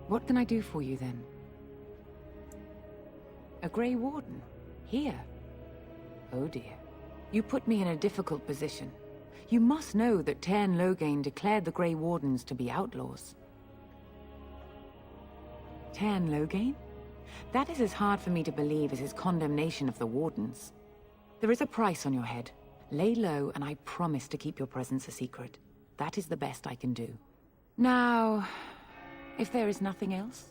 What can I do for you, then? A Grey Warden? Here? Oh dear. You put me in a difficult position. You must know that Tairn Loghain declared the Grey Wardens to be outlaws. Tairn Loghain? That is as hard for me to believe as his condemnation of the Wardens. There is a price on your head. Lay low, and I promise to keep your presence a secret. That is the best I can do. Now, if there is nothing else?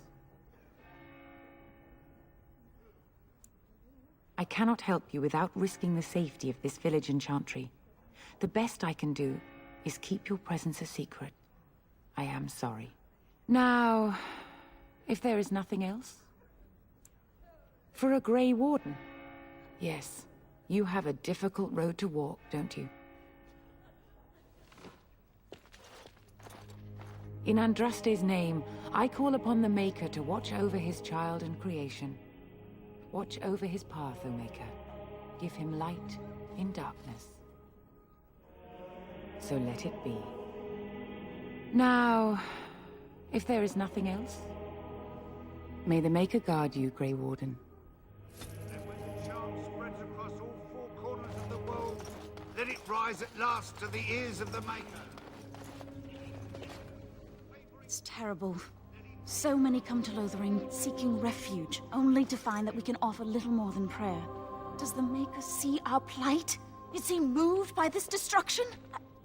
I cannot help you without risking the safety of this village and chantry. The best I can do is keep your presence a secret. I am sorry. Now, if there is nothing else? For a Grey Warden? Yes, you have a difficult road to walk, don't you? In Andraste's name, I call upon the Maker to watch over his child and creation. Watch over his path, O Maker. Give him light in darkness. So let it be. Now, if there is nothing else, may the Maker guard you, Grey Warden. And when the charm spreads across all four corners of the world, let it rise at last to the ears of the Maker. It's terrible. So many come to Lothering, seeking refuge, only to find that we can offer little more than prayer. Does the Maker see our plight? Is he moved by this destruction?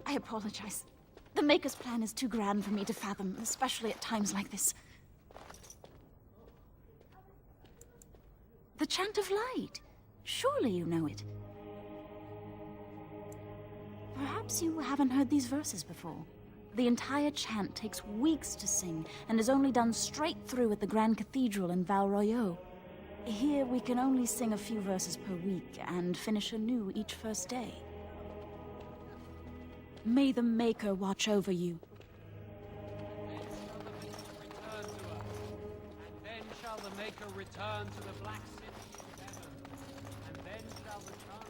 I apologize. The Maker's plan is too grand for me to fathom, especially at times like this. The Chant of Light. Surely you know it. Perhaps you haven't heard these verses before. The entire chant takes weeks to sing, and is only done straight through at the Grand Cathedral in Val Royeaux. Here we can only sing a few verses per week, and finish anew each first day. May the Maker watch over you. And then shall the Maker return to the Black City of heaven, and then shall the chant...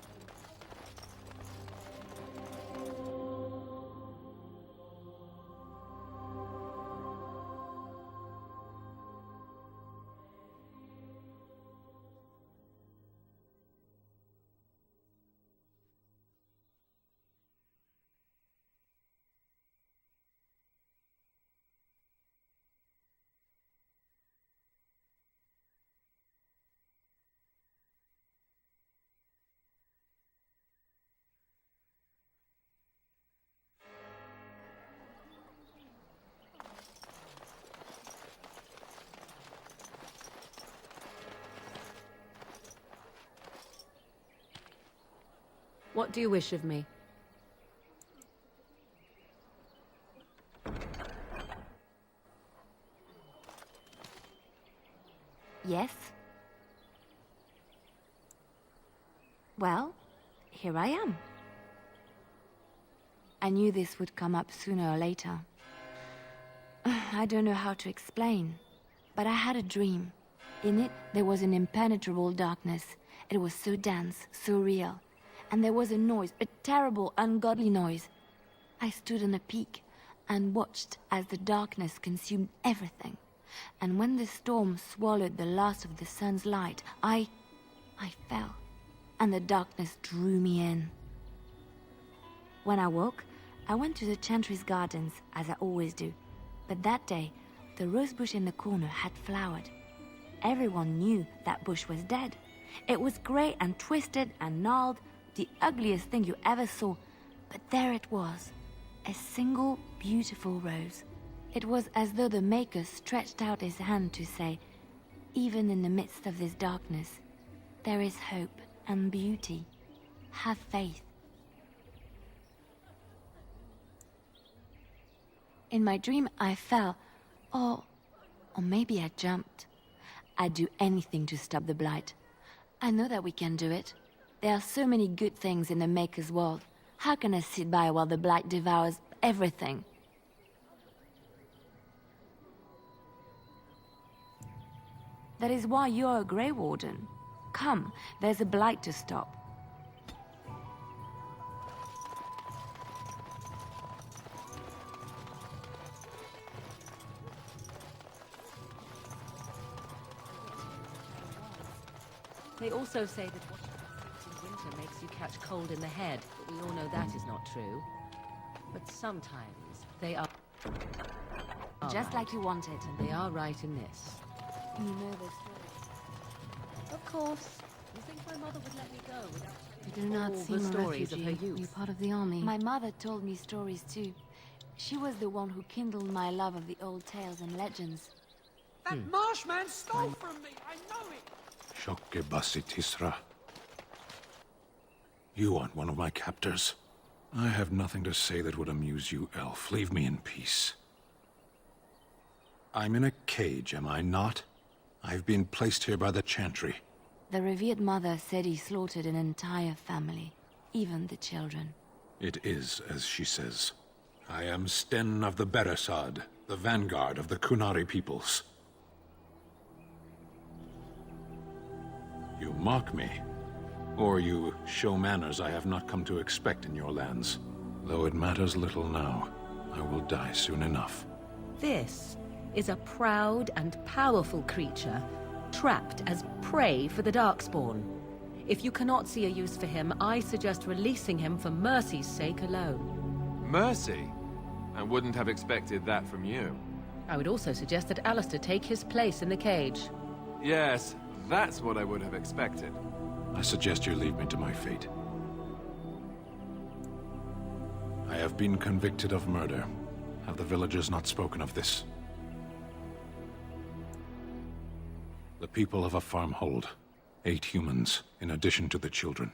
What do you wish of me? Yes? Well, here I am. I knew this would come up sooner or later. I don't know how to explain, but I had a dream. In it, there was an impenetrable darkness. It was so dense, so real. And there was a noise, a terrible, ungodly noise. I stood on a peak and watched as the darkness consumed everything. And when the storm swallowed the last of the sun's light, I fell, and the darkness drew me in. When I woke, I went to the Chantry's gardens, as I always do. But that day, the rose bush in the corner had flowered. Everyone knew that bush was dead. It was grey and twisted and gnarled, the ugliest thing you ever saw, but there it was, a single beautiful rose. It was as though the Maker stretched out his hand to say, even in the midst of this darkness, there is hope and beauty. Have faith. In my dream, I fell, or maybe I jumped. I'd do anything to stop the blight. I know that we can do it. There are so many good things in the Maker's world. How can I sit by while the blight devours everything? That is why you're a Grey Warden. Come, there's a blight to stop. They also say that what in winter makes you catch cold in the head, but we all know that is not true. But sometimes they are Just like you wanted. and they are right in this. You know the story. Of course. You think my mother would let me go without You do not all seem the a stories of her refugee. youth? You're part of the army. My mother told me stories too. She was the one who kindled my love of the old tales and legends. That marshman stole from me! I know it! Shokke Basitisra. You aren't one of my captors. I have nothing to say that would amuse you, elf. Leave me in peace. I'm in a cage, am I not? I've been placed here by the Chantry. The revered mother said he slaughtered an entire family, even the children. It is as she says. I am Sten of the Beresad, the vanguard of the Kunari peoples. You mock me, or you show manners I have not come to expect in your lands. Though it matters little now, I will die soon enough. This is a proud and powerful creature, trapped as prey for the Darkspawn. If you cannot see a use for him, I suggest releasing him for mercy's sake alone. Mercy? I wouldn't have expected that from you. I would also suggest that Alistair take his place in the cage. Yes, that's what I would have expected. I suggest you leave me to my fate. I have been convicted of murder. Have the villagers not spoken of this? The people of a farmhold. 8 humans, in addition to the children.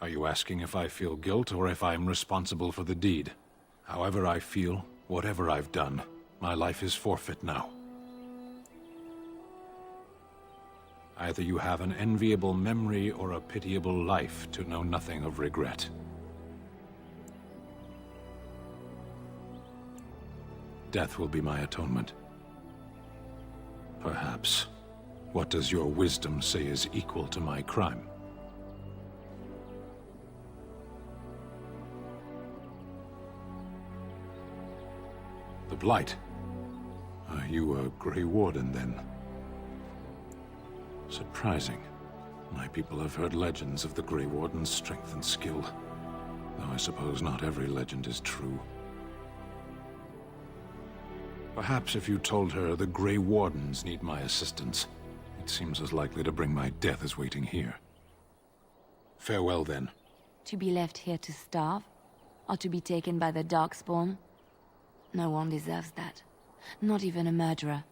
Are you asking if I feel guilt or if I am responsible for the deed? However I feel, whatever I've done, my life is forfeit now. Either you have an enviable memory or a pitiable life to know nothing of regret. Death will be my atonement. Perhaps. What does your wisdom say is equal to my crime? The Blight. Are you a Grey Warden, then? Surprising. My people have heard legends of the Grey Warden's strength and skill. Though I suppose not every legend is true. Perhaps if you told her the Grey Wardens need my assistance, it seems as likely to bring my death as waiting here. Farewell, then. To be left here to starve? Or to be taken by the Darkspawn? No one deserves that. Not even a murderer.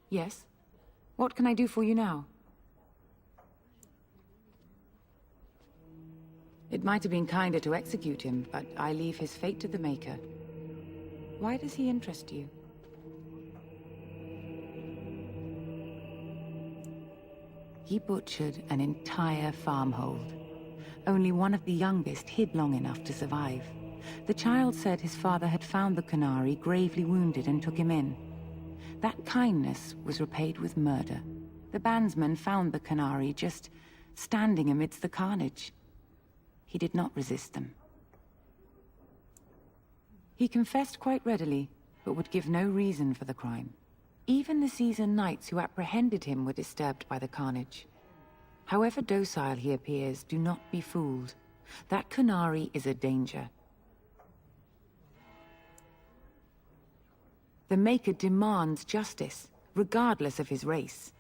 Yes? What can I do for you now? It might have been kinder to execute him, but I leave his fate to the Maker. Why does he interest you? He butchered an entire farmhold. Only one of the youngest hid long enough to survive. The child said his father had found the Kunari gravely wounded and took him in. That kindness was repaid with murder. The bandsman found the Kunari just standing amidst the carnage. He did not resist them. He confessed quite readily, but would give no reason for the crime. Even the seasoned knights who apprehended him were disturbed by the carnage. However docile he appears, do not be fooled. That Kunari is a danger. The Maker demands justice, regardless of his race.